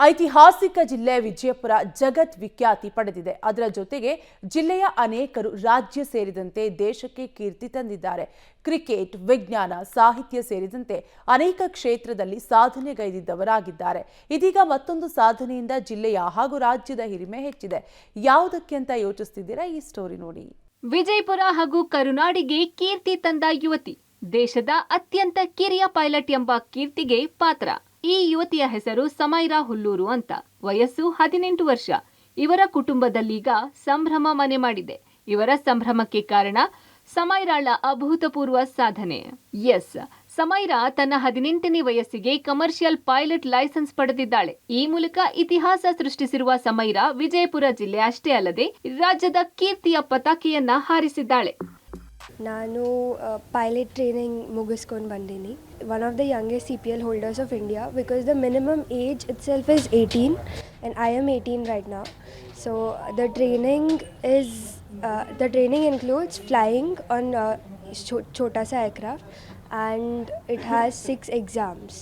ಐತಿಹಾಸಿಕ ಜಿಲ್ಲೆ ವಿಜಯಪುರ ಜಗತ್ ವಿಖ್ಯಾತಿ ಪಡೆದಿದೆ. ಅದರ ಜೊತೆಗೆ ಜಿಲ್ಲೆಯ ಅನೇಕರು ರಾಜ್ಯ ಸೇರಿದಂತೆ ದೇಶಕ್ಕೆ ಕೀರ್ತಿ ತಂದಿದ್ದಾರೆ. ಕ್ರಿಕೆಟ್, ವಿಜ್ಞಾನ, ಸಾಹಿತ್ಯ ಸೇರಿದಂತೆ ಅನೇಕ ಕ್ಷೇತ್ರದಲ್ಲಿ ಸಾಧನೆಗೈದಿದ್ದವರಾಗಿದ್ದಾರೆ. ಇದೀಗ ಮತ್ತೊಂದು ಸಾಧನೆಯಿಂದ ಜಿಲ್ಲೆಯ ಹಾಗೂ ರಾಜ್ಯದ ಹಿರಿಮೆ ಹೆಚ್ಚಿದೆ. ಯಾವುದಕ್ಕೆ ಅಂತ ಯೋಚಿಸ್ತಿದ್ದೀರಾ? ಈ ಸ್ಟೋರಿ ನೋಡಿ. ವಿಜಯಪುರ ಹಾಗೂ ಕರುನಾಡಿಗೆ ಕೀರ್ತಿ ತಂದ ಯುವತಿ, ದೇಶದ ಅತ್ಯಂತ ಕಿರಿಯ ಪೈಲಟ್ ಎಂಬ ಕೀರ್ತಿಗೆ ಪಾತ್ರ. ಈ ಯುವತಿಯ ಹೆಸರು ಸಮೈರಾ ಹುಲ್ಲೂರು ಅಂತ. ವಯಸ್ಸು 18 ವರ್ಷ. ಇವರ ಕುಟುಂಬದಲ್ಲೀಗ ಸಂಭ್ರಮ ಮನೆ ಮಾಡಿದೆ. ಇವರ ಸಂಭ್ರಮಕ್ಕೆ ಕಾರಣ ಸಮೈರಾಳ ಅಭೂತಪೂರ್ವ ಸಾಧನೆ. ಸಮೈರಾ ತನ್ನ 18ನೇ ವಯಸ್ಸಿಗೆ ಕಮರ್ಷಿಯಲ್ ಪೈಲಟ್ ಲೈಸೆನ್ಸ್ ಪಡೆದಿದ್ದಾಳೆ. ಈ ಮೂಲಕ ಇತಿಹಾಸ ಸೃಷ್ಟಿಸಿರುವ ಸಮೈರಾ ವಿಜಯಪುರ ಜಿಲ್ಲೆ ಅಷ್ಟೇ ಅಲ್ಲದೆ ರಾಜ್ಯದ ಕೀರ್ತಿಯ ಪತಾಕೆಯನ್ನ ಹಾರಿಸಿದ್ದಾಳೆ. ನಾನು ಪೈಲಟ್ ಟ್ರೈನಿಂಗ್ ಮುಗಿಸ್ಕೊಂಡು ಬಂದೀನಿ. One of the youngest CPL holders of India because the minimum age it self is 18 and I am 18 right now. So the training includes flying on छोटा सा aircraft and it has 6 exams.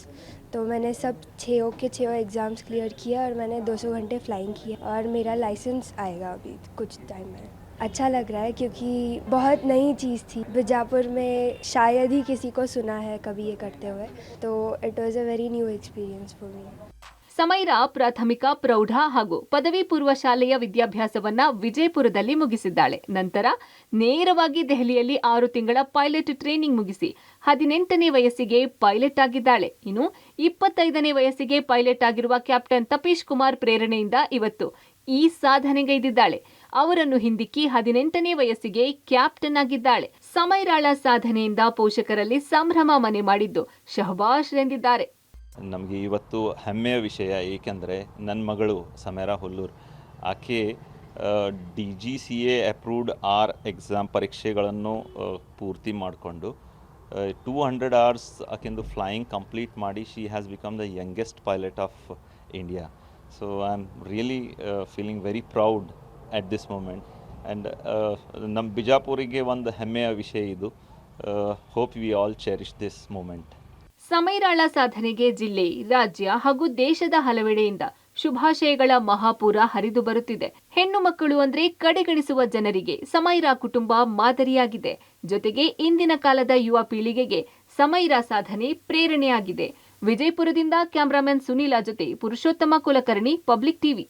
तो मैंने सब 6 exams clear किया और मैंने 200 घंटे flying किया और मेरा लाइसेंस आएगा अभी कुछ टाइम में. अच्छा लग रहा है क्योंकि बहुत नई चीज़ थी. बीजापुर में शायद ही किसी को सुना है कभी ये करते हुए, तो it was a very new experience for me. Samaira ಪ್ರಾಥಮಿಕ, ಪ್ರೌಢ ಹಾಗೂ ಪದವಿ ಪೂರ್ವ ಶಾಲೆಯ ವಿದ್ಯಾಭ್ಯಾಸವನ್ನ ವಿಜಯಪುರದಲ್ಲಿ ಮುಗಿಸಿದ್ದಾಳೆ. ನಂತರ ನೇರವಾಗಿ ದೆಹಲಿಯಲ್ಲಿ 6 ತಿಂಗಳ ಪೈಲಟ್ ಟ್ರೈನಿಂಗ್ ಮುಗಿಸಿ 18ನೇ ವಯಸ್ಸಿಗೆ ಪೈಲಟ್ ಆಗಿದ್ದಾಳೆ. ಇನ್ನು 25ನೇ ವಯಸ್ಸಿಗೆ ಪೈಲಟ್ ಆಗಿರುವ ಕ್ಯಾಪ್ಟನ್ ತಪೀಶ್ ಕುಮಾರ್ ಪ್ರೇರಣೆಯಿಂದ ಇವತ್ತು ಈ ಸಾಧನೆಗೈದಿದ್ದಾಳೆ. ಅವರನ್ನು ಹಿಂದಿಕ್ಕಿ 18ನೇ ವಯಸ್ಸಿಗೆ ಕ್ಯಾಪ್ಟನ್ ಆಗಿದ್ದಾಳೆ. ಸಮೈರಾಳ ಸಾಧನೆಯಿಂದ ಪೋಷಕರಲ್ಲಿ ಸಂಭ್ರಮ ಮನೆ ಮಾಡಿದ್ದು ಶಹಬಾಷ್ ಎಂದಿದ್ದಾರೆ. ನಮಗೆ ಇವತ್ತು ಹೆಮ್ಮೆಯ ವಿಷಯ, ಏಕೆಂದರೆ ನನ್ನ ಮಗಳು ಸಮೈರಾ ಹುಲ್ಲೂರು ಆಕೆ DGCA ಅಪ್ರೂವ್ಡ್ ಆರ್ ಎಕ್ಸಾಮ್ ಪರೀಕ್ಷೆಗಳನ್ನು ಪೂರ್ತಿ ಮಾಡಿಕೊಂಡು 200 hours ಆಕೆಂದು ಫ್ಲೈಯಿಂಗ್ ಕಂಪ್ಲೀಟ್ ಮಾಡಿ she has become the youngest pilot of India. So I am really feeling very proud at this moment. And ನಮ್ಮ ಬಿಜಾಪುರಿಗೆ ಒಂದು ಹೆಮ್ಮೆಯ ವಿಷಯ ಇದು. Hope we all cherish this moment. ಸಮೈರಾಳ ಸಾಧನೆಗೆ ಜಿಲ್ಲೆ, ರಾಜ್ಯ ಹಾಗೂ ದೇಶದ ಹಲವೆಡೆಯಿಂದ ಶುಭಾಶಯಗಳ ಮಹಾಪೂರ ಹರಿದು ಬರುತ್ತಿದೆ. ಹೆಣ್ಣು ಮಕ್ಕಳು ಅಂದ್ರೆ ಕಡೆಗಣಿಸುವ ಜನರಿಗೆ ಸಮೈರಾ ಕುಟುಂಬ ಮಾದರಿಯಾಗಿದೆ. ಜೊತೆಗೆ ಇಂದಿನ ಕಾಲದ ಯುವ ಪೀಳಿಗೆಗೆ ಸಮೈರಾ ಸಾಧನೆ ಪ್ರೇರಣೆಯಾಗಿದೆ. ವಿಜಯಪುರದಿಂದ ಕ್ಯಾಮರಾಮನ್ ಸುನೀಲ ಜೊತೆ ಪುರುಷೋತ್ತಮ ಕುಲಕರ್ಣಿ, ಪಬ್ಲಿಕ್ ಟಿವಿ.